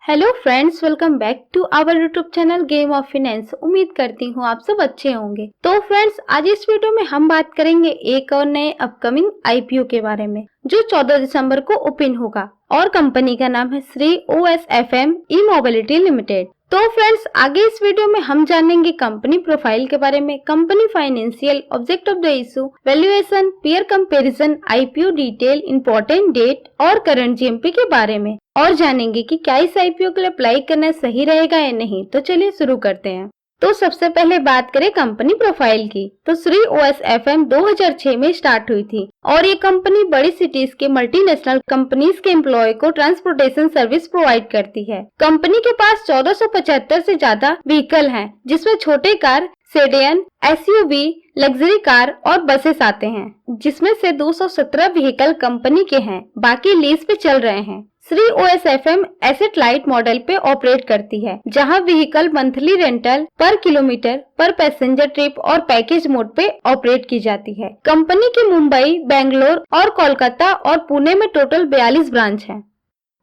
Hello friends, welcome back to our YouTube channel game of finance. उम्मीद करती हूँ आप सब अच्छे होंगे। तो फ्रेंड्स, आज इस वीडियो में हम बात करेंगे एक और नए अपकमिंग आईपीओ के बारे में जो 14 दिसंबर को ओपन होगा और कंपनी का नाम है श्री OSFM ई मोबिलिटी लिमिटेड। तो फ्रेंड्स, आगे इस वीडियो में हम जानेंगे कंपनी प्रोफाइल के बारे में, company financial, object of the issue, valuation, peer comparison, IPO detail, important date और करंट जीएमपी के बारे में, और जानेंगे कि क्या इस आईपीओ के लिए अप्लाई करना सही रहेगा या नहीं। तो चलिए शुरू करते हैं। तो सबसे पहले बात करें कंपनी प्रोफाइल की, तो श्री OSFM 2006 में स्टार्ट हुई थी और ये कंपनी बड़ी सिटीज के मल्टीनेशनल कंपनीज के एम्प्लॉय को ट्रांसपोर्टेशन सर्विस प्रोवाइड करती है। कंपनी के पास 1475 से ज्यादा व्हीकल हैं, जिसमें छोटे car, sedan, SUV, luxury car और बसेस आते हैं, जिसमें से 217 व्हीकल कंपनी के हैं, बाकी लीज पे चल रहे हैं। Shri OSFM asset light model पे ऑपरेट करती है, जहां व्हीकल मंथली रेंटल, पर किलोमीटर, पर पैसेंजर ट्रिप और पैकेज मोड पे ऑपरेट की जाती है। कंपनी के मुंबई, बेंगलोर और कोलकाता और पुणे में टोटल 42 ब्रांच हैं।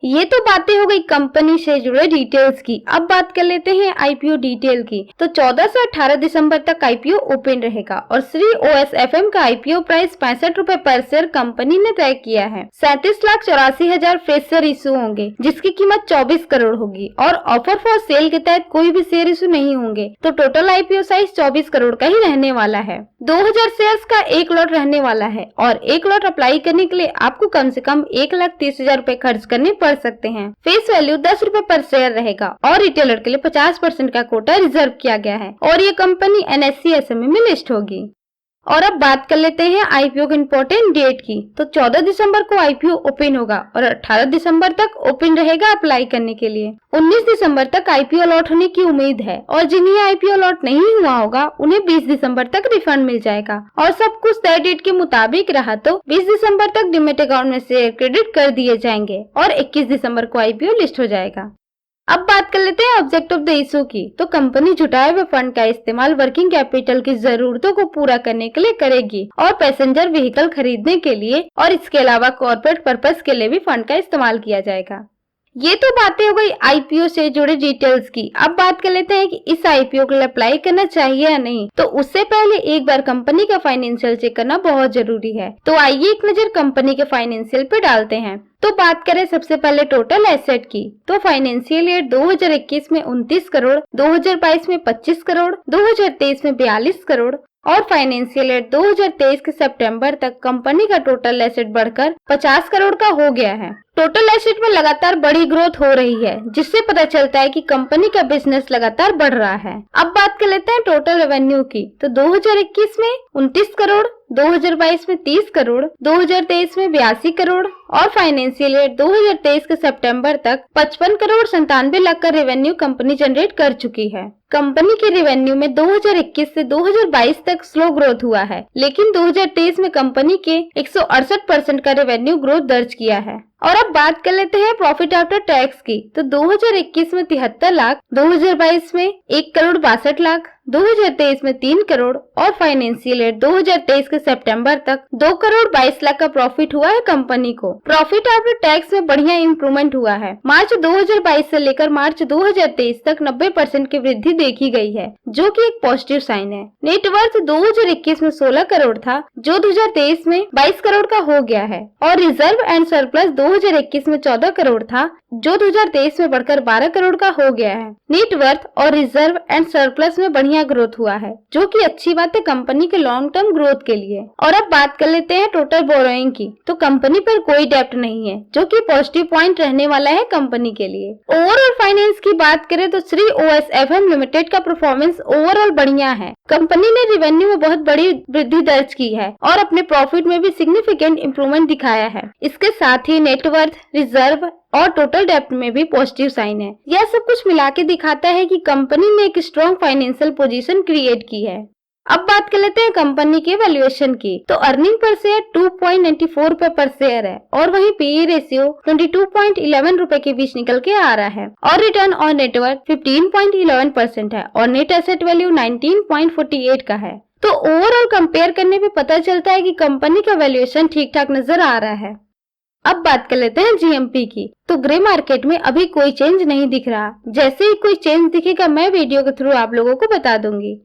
ये तो बातें हो गई कंपनी से जुड़े डिटेल्स की। अब बात कर लेते हैं आईपीओ डिटेल की। तो 14 से 18 दिसंबर तक आईपीओ ओपन रहेगा और श्री OSFM का आईपीओ प्राइस 65 रुपए पर शेयर कंपनी ने तय किया है। 37,84,000 फ्रेश शेयर इशू होंगे, जिसकी कीमत 24 करोड़ होगी और ऑफर फॉर सेल के तहत कोई भी शेयर इशू नहीं होंगे। तो टोटल आईपीओ साइज 24 करोड़ का ही रहने वाला है। 2000 शेयर्स का एक लॉट रहने वाला है और एक लॉट अप्लाई करने के लिए आपको कम से कम 1,30,000 रुपए खर्च करने पड़ सकते हैं। फेस वैल्यू 10 रुपए पर शेयर रहेगा और रिटेलर के लिए 50% का कोटा रिजर्व किया गया है और ये कंपनी NSE SME में लिस्ट होगी। और अब बात कर लेते हैं आईपीओ के इम्पोर्टेंट डेट की। तो 14 दिसंबर को आईपीओ ओपन होगा और 18 दिसंबर तक ओपन रहेगा अप्लाई करने के लिए। 19 दिसंबर तक आईपीओ अलॉट होने की उम्मीद है और जिन्हें आईपीओ अलॉट नहीं हुआ होगा उन्हें 20 दिसंबर तक रिफंड मिल जाएगा और सब कुछ तय डेट के मुताबिक रहा तो 20 दिसंबर तक डीमैट अकाउंट में शेयर क्रेडिट कर दिए जाएंगे और 21 दिसंबर को आईपीओ लिस्ट हो जाएगा। अब बात कर लेते हैं ऑब्जेक्ट ऑफ द इशू की। तो कंपनी जुटाए हुए फंड का इस्तेमाल वर्किंग कैपिटल की जरूरतों को पूरा करने के लिए करेगी और पैसेंजर व्हीकल खरीदने के लिए और इसके अलावा कॉर्पोरेट पर्पस के लिए भी फंड का इस्तेमाल किया जाएगा। ये तो बातें हो गई आईपीओ से जुड़े डिटेल्स की। अब बात कर लेते हैं कि इस आईपीओ के लिए अप्लाई करना चाहिए या नहीं। तो उससे पहले एक बार कंपनी का फाइनेंशियल चेक करना बहुत जरूरी है। तो आइए एक नजर कंपनी के फाइनेंशियल पे डालते हैं। तो बात करें सबसे पहले टोटल एसेट की। तो फाइनेंशियल ईयर 2021 में 29 करोड़, 2022 में 25 करोड़, 2023 में 42 करोड़ और फाइनेंशियल ईयर 2023 के सितंबर तक कंपनी का टोटल एसेट बढ़कर 50 करोड़ का हो गया है। टोटल एसेट में लगातार बड़ी ग्रोथ हो रही है, जिससे पता चलता है कि कंपनी का बिजनेस लगातार बढ़ रहा है। अब बात कर लेते हैं टोटल रेवेन्यू की। तो 2021 में 29 करोड़, 2022 में 30 करोड़, 2023 में 82 करोड़ और फाइनेंशियल ईयर 2023 के सितंबर तक 55 करोड़ 97 लाख का रेवेन्यू कंपनी जनरेट कर चुकी है। कंपनी के रेवेन्यू में 2021 से 2022 तक स्लो ग्रोथ हुआ है, लेकिन 2023 में कंपनी के 168% का रेवेन्यू ग्रोथ दर्ज किया है। और अब बात कर लेते हैं प्रॉफिट आफ्टर टैक्स की। तो 2021 में 73 लाख, 2022 में 1 करोड़ 62 लाख, 2023 में 3 करोड़ और फाइनेंशियल ईयर 2023 के सितंबर तक 2 करोड़ 22 लाख का प्रॉफिट हुआ है कंपनी को। प्रॉफिट आफ्टर टैक्स में बढ़िया इम्प्रूवमेंट हुआ है। मार्च 2022 से लेकर मार्च 2023 तक 90% की वृद्धि देखी गई है, जो कि एक पॉजिटिव साइन है। नेट वर्थ 2021 में 16 करोड़ था, जो 2023 में 22 करोड़ का हो गया है और रिजर्व एंड सरप्लस 2021 में 14 करोड़ था, जो 2023 में बढ़कर 12 करोड़ का हो गया है। नेट वर्थ और रिजर्व एंड सरप्लस में बढ़िया ग्रोथ हुआ है, जो कि अच्छी बात है कंपनी के लॉन्ग टर्म ग्रोथ के लिए। और अब बात कर लेते हैं टोटल बोरोइंग की। तो कंपनी पर कोई डेप्ट नहीं है, जो कि पॉजिटिव पॉइंट रहने वाला है कंपनी के लिए। ओवरऑल फाइनेंस की बात करें तो श्री OSFM लिमिटेड का परफॉर्मेंस ओवरऑल बढ़िया है। कंपनी ने रेवेन्यू में बहुत बड़ी वृद्धि दर्ज की है और अपने प्रॉफिट में भी सिग्निफिकेंट इंप्रूवमेंट दिखाया है। इसके साथ ही नेटवर्थ, रिजर्व और टोटल डेप्ट में भी पॉजिटिव साइन है। यह सब कुछ मिला के दिखाता है कि कंपनी ने एक स्ट्रॉन्ग फाइनेंशियल पोजीशन क्रिएट की है। अब बात कर लेते हैं कंपनी के वैल्यूएशन की। तो अर्निंग पर शेयर 2.94 रुपए पर शेयर है और वहीं पीई रेशियो 22.11 रुपए के बीच निकल के आ रहा है और रिटर्न ऑन नेटवर्थ 15.11% है और नेट एसेट वैल्यू 19.48 का है। तो ओवरऑल कंपेयर करने पे पता चलता है कि कंपनी का वैल्यूएशन ठीक ठाक नजर आ रहा है। अब बात कर लेते हैं जीएमपी की। तो ग्रे मार्केट में अभी कोई चेंज नहीं दिख रहा। जैसे ही कोई चेंज दिखेगा मैं वीडियो के थ्रू आप लोगों को बता दूंगी।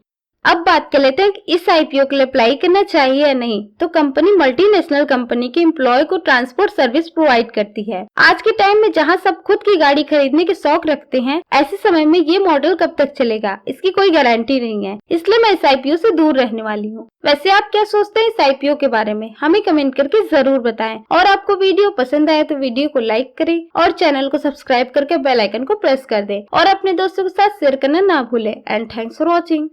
अब बात कर लेते हैं कि इस आईपीओ के लिए अप्लाई करना चाहिए या नहीं। तो कंपनी मल्टीनेशनल कंपनी के एम्प्लॉय को ट्रांसपोर्ट सर्विस प्रोवाइड करती है। आज के टाइम में जहां सब खुद की गाड़ी खरीदने के शौक रखते हैं, ऐसे समय में ये मॉडल कब तक चलेगा इसकी कोई गारंटी नहीं है। इसलिए मैं इस आईपीओ से दूर रहने वाली हूँ। वैसे आप क्या सोचते हैं इस आईपीओ के बारे में, हमें कमेंट करके जरूर बताएं। और आपको वीडियो पसंद आए तो वीडियो को लाइक करें और चैनल को सब्सक्राइब करके बेल आइकन को प्रेस कर दें और अपने दोस्तों के साथ शेयर करना ना भूलें। And thanks for watching.